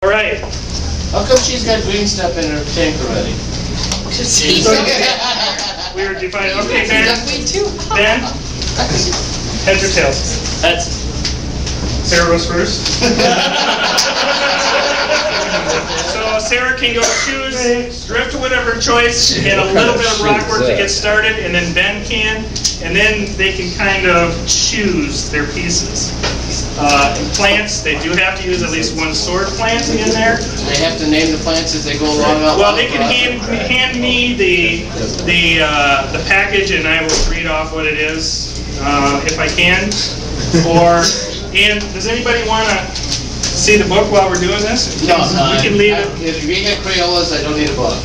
All right. How come she's got green stuff in her tank already? We were defining. Okay, Ben. Ben. Heads or tails? Heads. Sarah was first. So Sarah can go choose, drift to whatever choice, and a little bit of rock work to get started, and then Ben can, and then they can kind of choose their pieces. In plants, they do have to use at least one sword plant in there. They have to name the plants as they go along. Well, they can hand me the package, and I will read off what it is if I can. And does anybody want to see the book while we're doing this? No, we can leave it. If you get Crayolas, I don't need a book.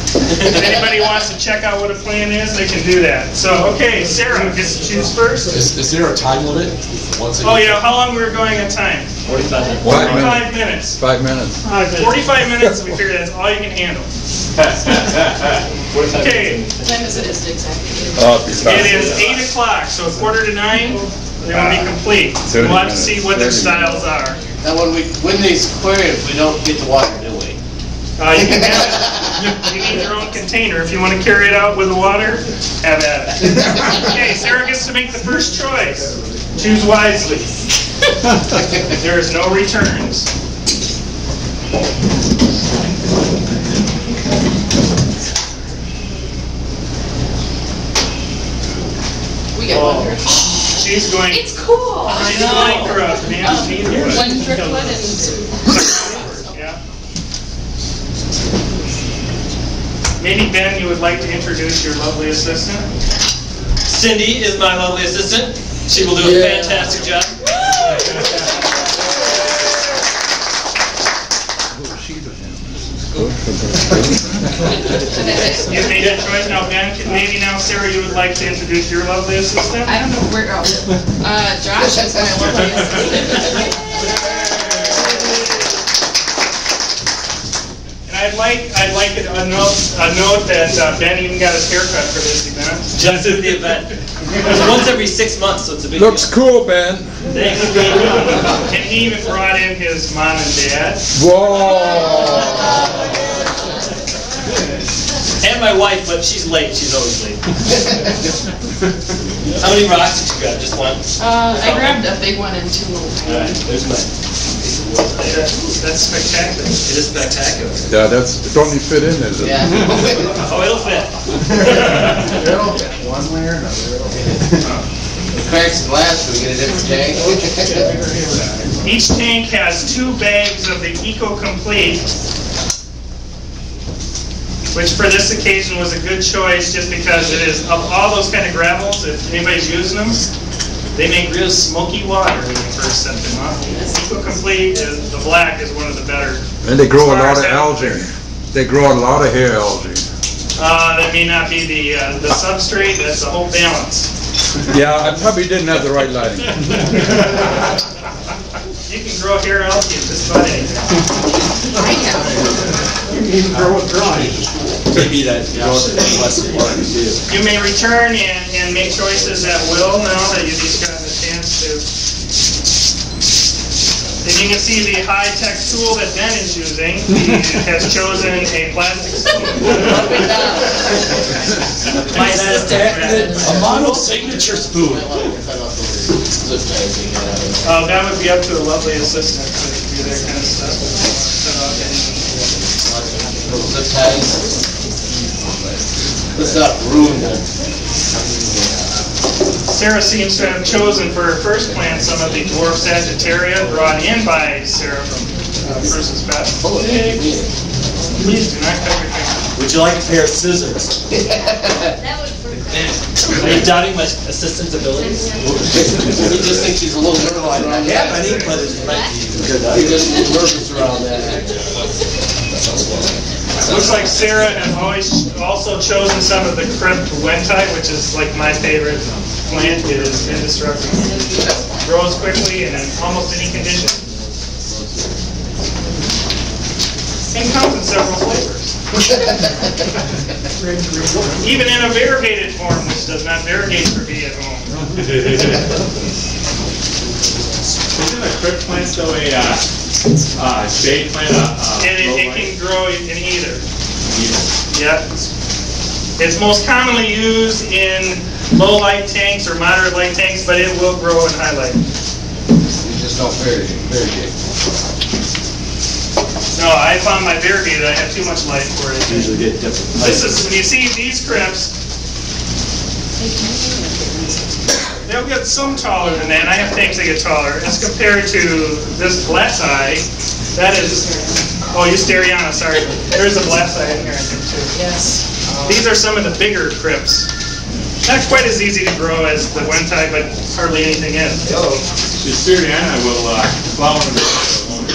If anybody wants to check out what a plan is, they can do that. So, okay, Sarah gets to choose first. Is there a time limit? Oh, yeah, how long we're going at time? 45 minutes. 45 minutes. 5 minutes. 45 minutes, we figure that's all you can handle. Okay. What time is it exactly? It is 8 o'clock, so 8:45, they will be complete. We'll have to see what their styles are. Now, when we win these aquariums, we don't get the water, do we? You can have it. You need your own container. If you want to carry it out with the water, have at it. Okay, Sarah gets to make the first choice. Choose wisely. There is no returns. We got one driplet. She's going. It's cool. She's going for a man's needle. One driplet and Yeah. Maybe, Ben, you would like to introduce your lovely assistant? Cindy is my lovely assistant. She will do a fantastic job. You made that choice. Now, Ben, maybe now, Sarah, you would like to introduce your lovely assistant? I don't know where. Josh is my lovely assistant. I'd like a note that Ben even got his haircut for this event. Just for the event. Once every 6 months, so it's a big Looks cool, Ben. Thanks. And he even brought in his mom and dad. Whoa! And my wife, but she's late. She's always late. How many rocks did you grab? Just one? I grabbed a big one and 2 little tiny. All right, there's mine. That's spectacular. It is spectacular. Yeah, it only fit in, is it? Yeah. Oh, it'll fit. One way or another. It cracks the glass, so we get a different tank. Each tank has 2 bags of the Eco-Complete, which for this occasion was a good choice just because it is, of all those kind of gravels, if anybody's using them, they make real smoky water when you first set them up. Eco-Complete, the black, is one of the better. And they grow a lot of algae. They grow a lot of hair algae. That may not be the substrate, that's the whole balance. Yeah, I probably didn't have the right lighting. You can grow hair algae in just about anything. You can grow it dry. Maybe that less water too. You may return and make choices at will now that you've each gotten a chance to. And you can see the high-tech tool that Ben is using. He has chosen a plastic spoon. My assistant, a model signature spoon. That would be up to a lovely assistant to do that kind of stuff. Zip ties. Let's not ruin them. Sarah seems to have chosen for her first plant some of the dwarf Sagittaria brought in by Sarah from Preuss's Best. Please do not cut your finger. Would you like a pair of scissors? That was for Are you doubting my assistant's abilities? He just thinks he's a little nervous around Yeah, that. I need, but it might be good. He's just a little nervous around that. Looks like Sarah has always also chosen some of the crypt wentite, which is like my favorite plant. It is indestructible. Grows quickly and in almost any condition. And comes in several flavors. Even in a variegated form, which does not variegate for me at home. Isn't a crypt plant though a Shade plant, And it can grow in either. Yep. It's most commonly used in low light tanks or moderate light tanks, but it will grow in high light. You just don't irrigate. No, I found my variegated, I have too much light for it. usually get different. This is, when you see these crypts, they'll get some taller than that, and I have tanks that get taller. As compared to this glass eye, that is, oh, Eusteriana, sorry. There's a glass eye in here, I think, too. Yes. These are some of the bigger crypts. Not quite as easy to grow as the Wentai, but hardly anything in. The Syriana will flower in the water.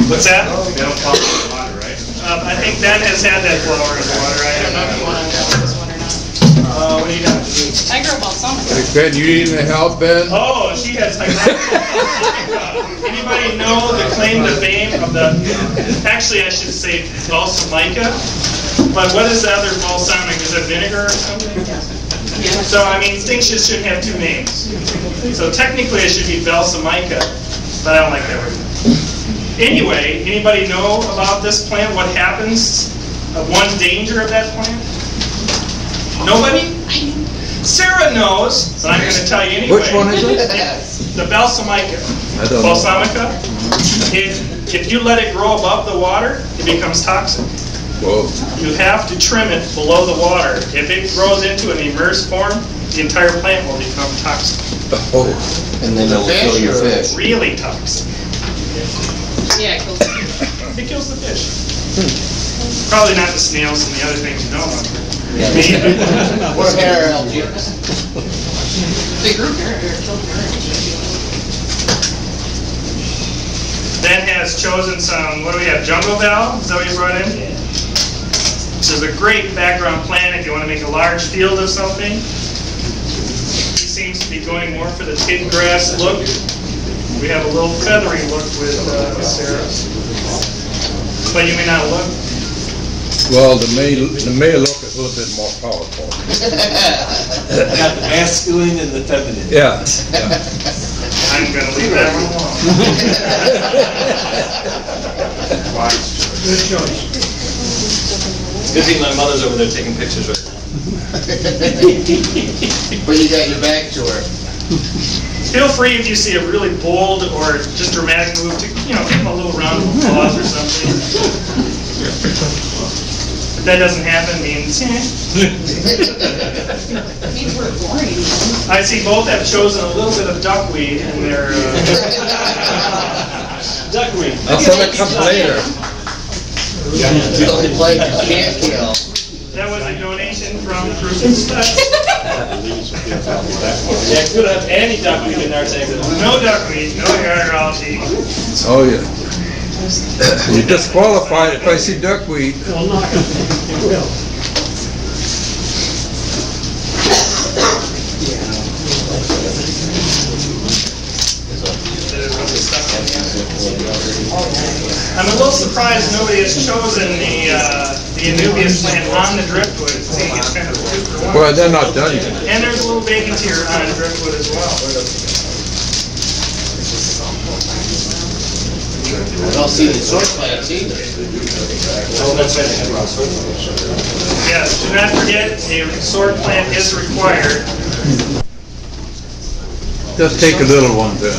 What's that? They'll flower in the water, right? I think Ben has had that flower in the water. I don't know if you want to know this one or not. What do you got? I grew up on something. Ben, you need any help, Ben? Oh, she has Anybody know the claim to fame of the, actually I should say balsamica, but what is the other balsamic? Is it vinegar or something? So, I mean, things just shouldn't have two names. So technically it should be balsamica, but I don't like that word. Anyway, anybody know about this plant? What happens? One danger of that plant? Nobody? Sarah knows, but I'm going to tell you anyway. Which one is it? The balsamica. I don't know. Balsamica. If you let it grow above the water, it becomes toxic. Whoa. You have to trim it below the water. If it grows into an immersed form, the entire plant will become toxic. Oh. And then it'll kill your fish. Really toxic. Yeah, it kills It kills the fish. Probably not the snails and the other things you know about. What hair algae? They grew here. It killed Ben has chosen some, what do we have, jungle val? Is that what you brought in? This is a great background plant if you want to make a large field of something. He seems to be going more for the pig grass look. We have a little feathery look with Sarah. But you may not look. Well, the male look is a little bit more powerful. Got the masculine and the feminine. Yeah. I'm going to leave that one alone. Good choice. Good thing my mother's over there taking pictures right now. But you got your back to her. Feel free if you see a really bold or just dramatic move to, give them a little round of applause or something. If that doesn't happen, means means we're boring. I see both have chosen a little bit of duckweed in their Duckweed. I'll send it come later. Like you can't kill. That was a donation from Preuss. Yeah, we don't have any duckweed in our tank. No duckweed, no hair algae. Oh, yeah. You're disqualified if I see duckweed. I'm a little surprised nobody has chosen the Anubias plant on the driftwood. See, it's kind of 2 for 1. Well, they're not done yet. And there's a little bacon tier on the driftwood as well. I don't see the sword plants either. Yes, do not forget, a sword plant is required. Just take a little one then.